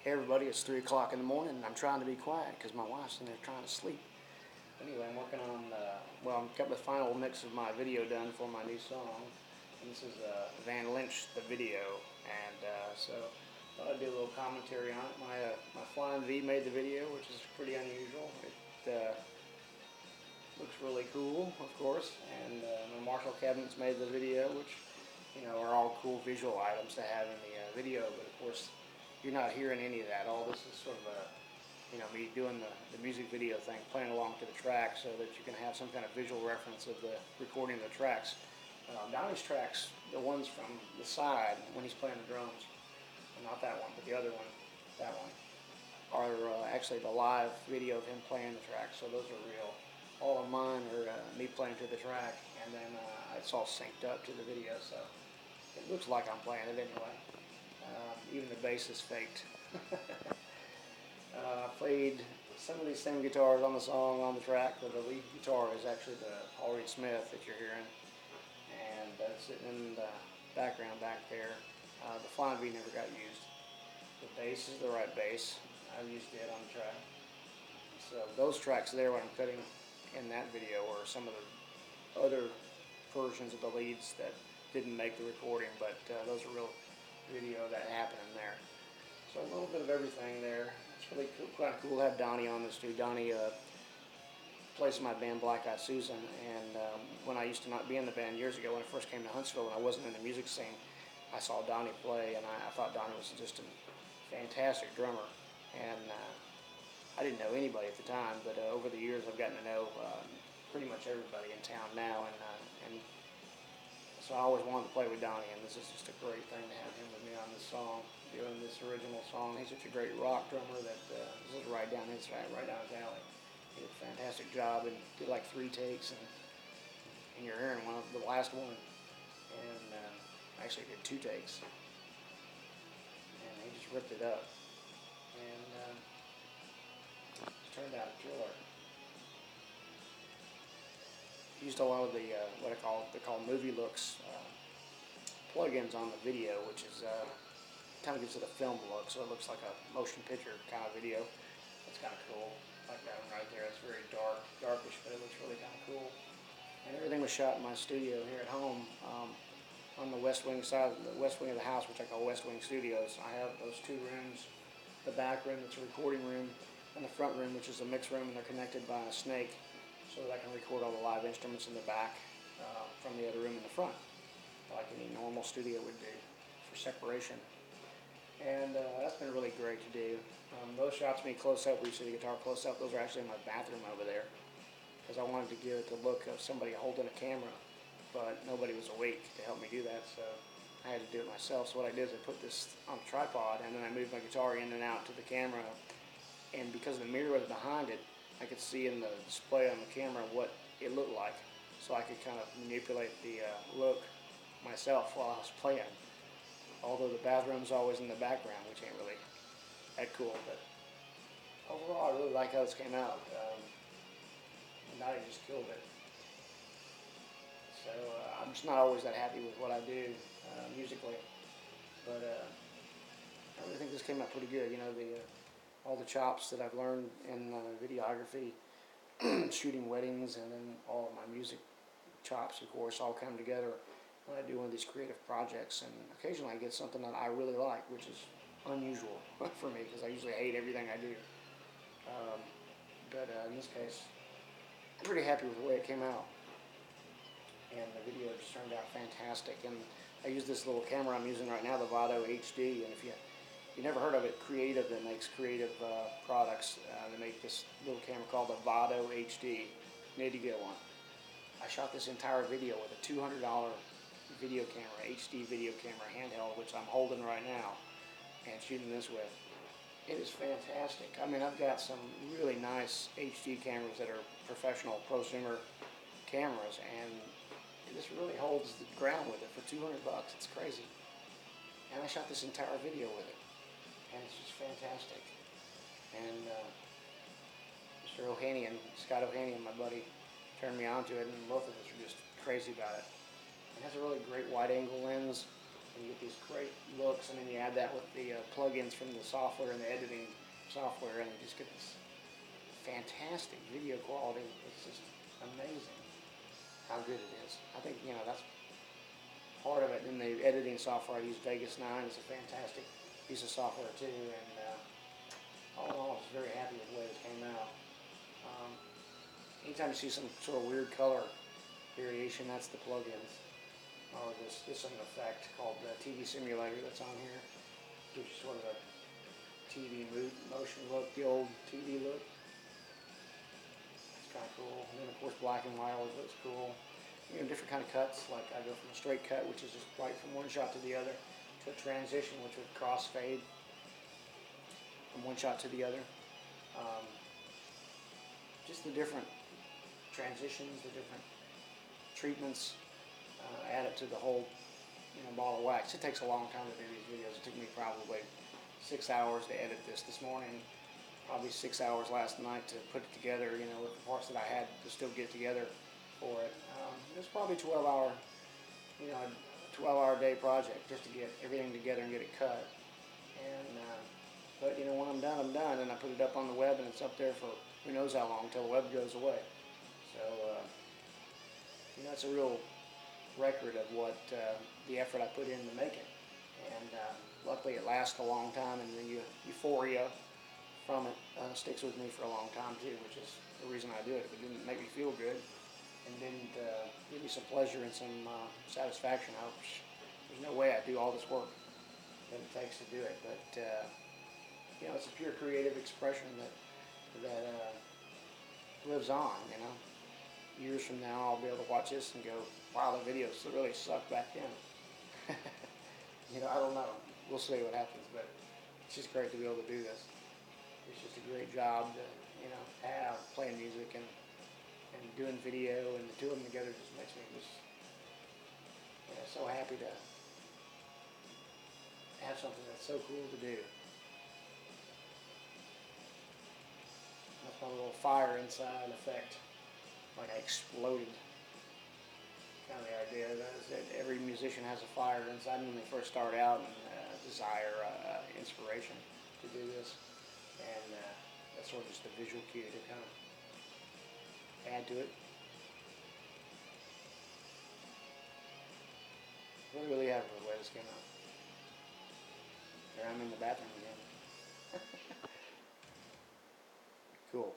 Hey everybody, it's 3 o'clock in the morning and I'm trying to be quiet because my wife's in there trying to sleep. Anyway, I'm working on, I've got the final mix of my video done for my new song. And this is Lynched, the video. And so I thought I'd do a little commentary on it. My Flying V made the video, which is pretty unusual. It looks really cool, of course. And my Marshall cabinets made the video, which are all cool visual items to have in the video. But of course, you're not hearing any of that. All this is sort of me doing the music video thing, playing along to the track so that you can have some kind of visual reference of the recording of the tracks. Donnie's tracks, the ones from the side when he's playing the drums, not that one, but the other one, that one, are actually the live video of him playing the track, so those are real. All of mine are me playing to the track, and then it's all synced up to the video, so it looks like I'm playing it anyway. Even the bass is faked. I played some of these same guitars on the song on the track, but the lead guitar is actually the Paul Reed Smith that you're hearing, and that's sitting in the background back there. The Flying V never got used. The bass is the right bass. I used it on the track. So those tracks there, what I'm cutting in that video, are some of the other versions of the leads that didn't make the recording, but those are real video that happened in there. So a little bit of everything there. It's really cool, kind of cool to have Donnie on this too. Donnie plays in my band Black Eyed Susan, and when I used to not be in the band years ago, when I first came to Huntsville and I wasn't in the music scene, I saw Donnie play, and I thought Donnie was just a fantastic drummer. And I didn't know anybody at the time, but over the years I've gotten to know pretty much everybody in town now, and so I always wanted to play with Donnie, and this is just a great thing to have him with me on this song, doing this original song. He's such a great rock drummer that this is right down his alley. He did a fantastic job and did like 3 takes, and you're hearing the last one, and actually did 2 takes, and he just ripped it up, and it turned out a killer. Used a lot of the what they call movie looks plugins on the video, which is kind of gives it a film look, so it looks like a motion picture kind of video. That's kind of cool. Like that one right there. It's very darkish, but it looks really kind of cool. And everything was shot in my studio here at home on the west wing side, the west wing of the house, which I call West Wing Studios. I have those 2 rooms: the back room, that's a recording room, and the front room, which is a mix room, and they're connected by a snake, so that I can record all the live instruments in the back from the other room in the front, like any normal studio would do for separation. And that's been really great to do. Those shots of me close up, we see the guitar close up, those are actually in my bathroom over there, because I wanted to give it the look of somebody holding a camera, but nobody was awake to help me do that, so I had to do it myself. So what I did is I put this on a tripod, and then I moved my guitar in and out to the camera, and because the mirror was behind it, I could see in the display on the camera what it looked like, so I could kind of manipulate the look myself while I was playing. Although the bathroom's always in the background, which ain't really that cool, but overall I really like how this came out. Donnie just killed it. So I'm just not always that happy with what I do musically, but I really think this came out pretty good. All the chops that I've learned in videography, shooting weddings, and then all of my music chops, of course, all come together when I do one of these creative projects. And occasionally I get something that I really like, which is unusual for me, because I usually hate everything I do. But in this case, I'm pretty happy with the way it came out. And the video just turned out fantastic. And I use this little camera I'm using right now, the Vado HD, and if you never heard of it, Creative, that makes creative products. They make this little camera called the Vado HD. You need to get one. I shot this entire video with a $200 video camera, HD video camera, handheld, which I'm holding right now and shooting this with. It is fantastic. I mean, I've got some really nice HD cameras that are professional prosumer cameras, and this really holds the ground with it for $200. It's crazy. And I shot this entire video with it, and it's just fantastic. And Mr. Ohanian, Scott Ohanian, my buddy, turned me on to it, and both of us were just crazy about it. It has a really great wide-angle lens, and you get these great looks, and then you add that with the plugins from the software and the editing software, and you just get this fantastic video quality. It's just amazing how good it is. I think, that's part of it. In the editing software, I use Vegas 9. It's a fantastic piece of software too, and all in all, I was very happy with the way this came out. Anytime you see some sort of weird color variation, that's the plugins. Or this is an effect called the TV Simulator that's on here. Gives you sort of a TV motion look, the old TV look. It's kind of cool. And then of course black and white always looks cool. Different kind of cuts, like I go from a straight cut, which is just right from one shot to the other, to a transition, which would crossfade from one shot to the other. Just the different transitions, the different treatments, add up to the whole ball of wax. It takes a long time to do these videos. It took me probably 6 hours to edit this morning, probably 6 hours last night to put it together, with the parts that I had to still get together for it. It was probably 12-hour, a 12-hour day project just to get everything together and get it cut. And but when I'm done, I'm done, and I put it up on the web, and it's up there for who knows how long until the web goes away. So it's a real record of what the effort I put into making, and luckily it lasts a long time, and the euphoria from it sticks with me for a long time too, which is the reason I do it. If it didn't make me feel good and didn't give me some pleasure and some satisfaction, there's no way I'd do all this work that it takes to do it. But it's a pure creative expression that lives on. Years from now, I'll be able to watch this and go, wow, the videos really sucked back then. I don't know. We'll see what happens, but it's just great to be able to do this. It's just a great job to, have playing music and doing video, and the two of them together just makes me just so happy to have something that's so cool to do. That's my little fire inside effect, like I exploded. Kind of the idea that every musician has a fire inside them when they first start out, and desire, inspiration to do this, and that's sort of just a visual cue to kind of add to it. Really happy with the way this came out. Here I'm in the bathroom again. Cool.